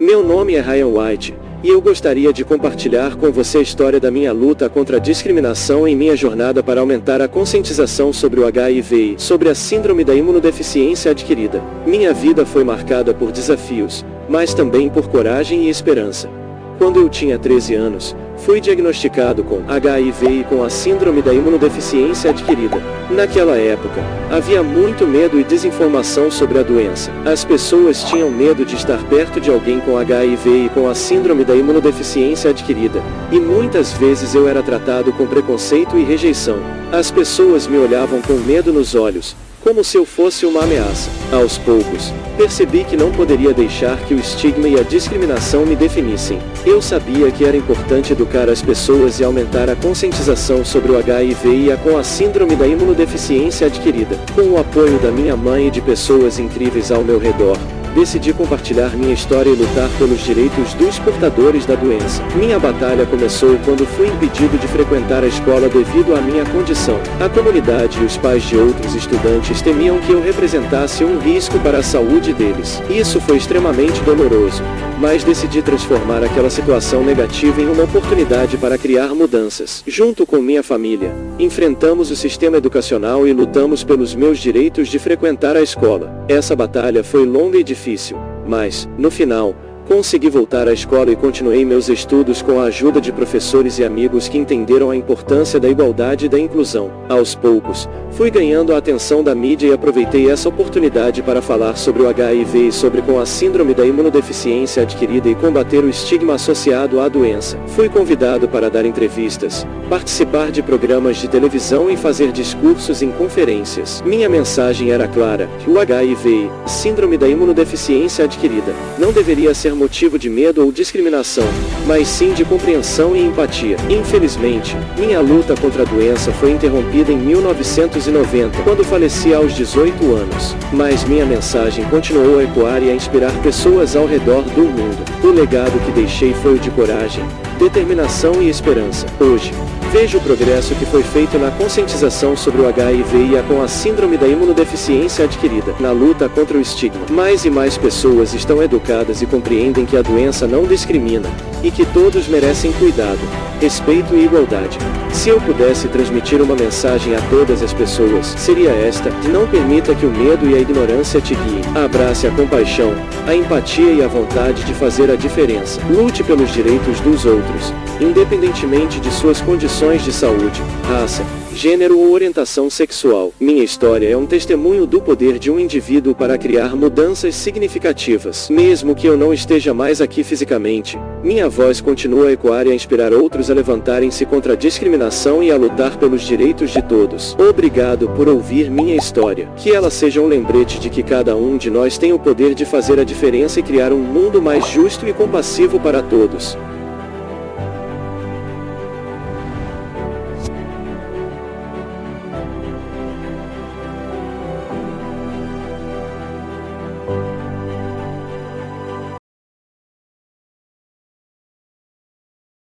Meu nome é Ryan White, e eu gostaria de compartilhar com você a história da minha luta contra a discriminação em minha jornada para aumentar a conscientização sobre o HIV e sobre a síndrome da imunodeficiência adquirida. Minha vida foi marcada por desafios, mas também por coragem e esperança. Quando eu tinha 13 anos, fui diagnosticado com HIV e com a síndrome da imunodeficiência adquirida. Naquela época, havia muito medo e desinformação sobre a doença. As pessoas tinham medo de estar perto de alguém com HIV e com a síndrome da imunodeficiência adquirida, e muitas vezes eu era tratado com preconceito e rejeição. As pessoas me olhavam com medo nos olhos, como se eu fosse uma ameaça. Aos poucos, percebi que não poderia deixar que o estigma e a discriminação me definissem. Eu sabia que era importante educar as pessoas e aumentar a conscientização sobre o HIV e com a síndrome da imunodeficiência adquirida. Com o apoio da minha mãe e de pessoas incríveis ao meu redor, decidi compartilhar minha história e lutar pelos direitos dos portadores da doença. Minha batalha começou quando fui impedido de frequentar a escola devido à minha condição. A comunidade e os pais de outros estudantes temiam que eu representasse um risco para a saúde deles. Isso foi extremamente doloroso, mas decidi transformar aquela situação negativa em uma oportunidade para criar mudanças. Junto com minha família, enfrentamos o sistema educacional e lutamos pelos meus direitos de frequentar a escola. Essa batalha foi longa e difícil, mas, no final, consegui voltar à escola e continuei meus estudos com a ajuda de professores e amigos que entenderam a importância da igualdade e da inclusão. Aos poucos, fui ganhando a atenção da mídia e aproveitei essa oportunidade para falar sobre o HIV e sobre com a síndrome da imunodeficiência adquirida e combater o estigma associado à doença. Fui convidado para dar entrevistas, participar de programas de televisão e fazer discursos em conferências. Minha mensagem era clara: o HIV, síndrome da imunodeficiência adquirida, não deveria ser motivo de medo ou discriminação, mas sim de compreensão e empatia. Infelizmente, minha luta contra a doença foi interrompida em 1990, quando faleci aos 18 anos. Mas minha mensagem continuou a ecoar e a inspirar pessoas ao redor do mundo. O legado que deixei foi o de coragem, determinação e esperança. Hoje, vejo o progresso que foi feito na conscientização sobre o HIV e com a síndrome da imunodeficiência adquirida, na luta contra o estigma. Mais e mais pessoas estão educadas e compreendem que a doença não discrimina, e que todos merecem cuidado, respeito e igualdade. Se eu pudesse transmitir uma mensagem a todas as pessoas, seria esta: não permita que o medo e a ignorância te guiem. Abrace a compaixão, a empatia e a vontade de fazer a diferença. Lute pelos direitos dos outros, independentemente de suas condições de saúde, raça, gênero ou orientação sexual. Minha história é um testemunho do poder de um indivíduo para criar mudanças significativas. Mesmo que eu não esteja mais aqui fisicamente, minha voz continua a ecoar e a inspirar outros a levantarem-se contra a discriminação e a lutar pelos direitos de todos. Obrigado por ouvir minha história. Que ela seja um lembrete de que cada um de nós tem o poder de fazer a diferença e criar um mundo mais justo e compassivo para todos.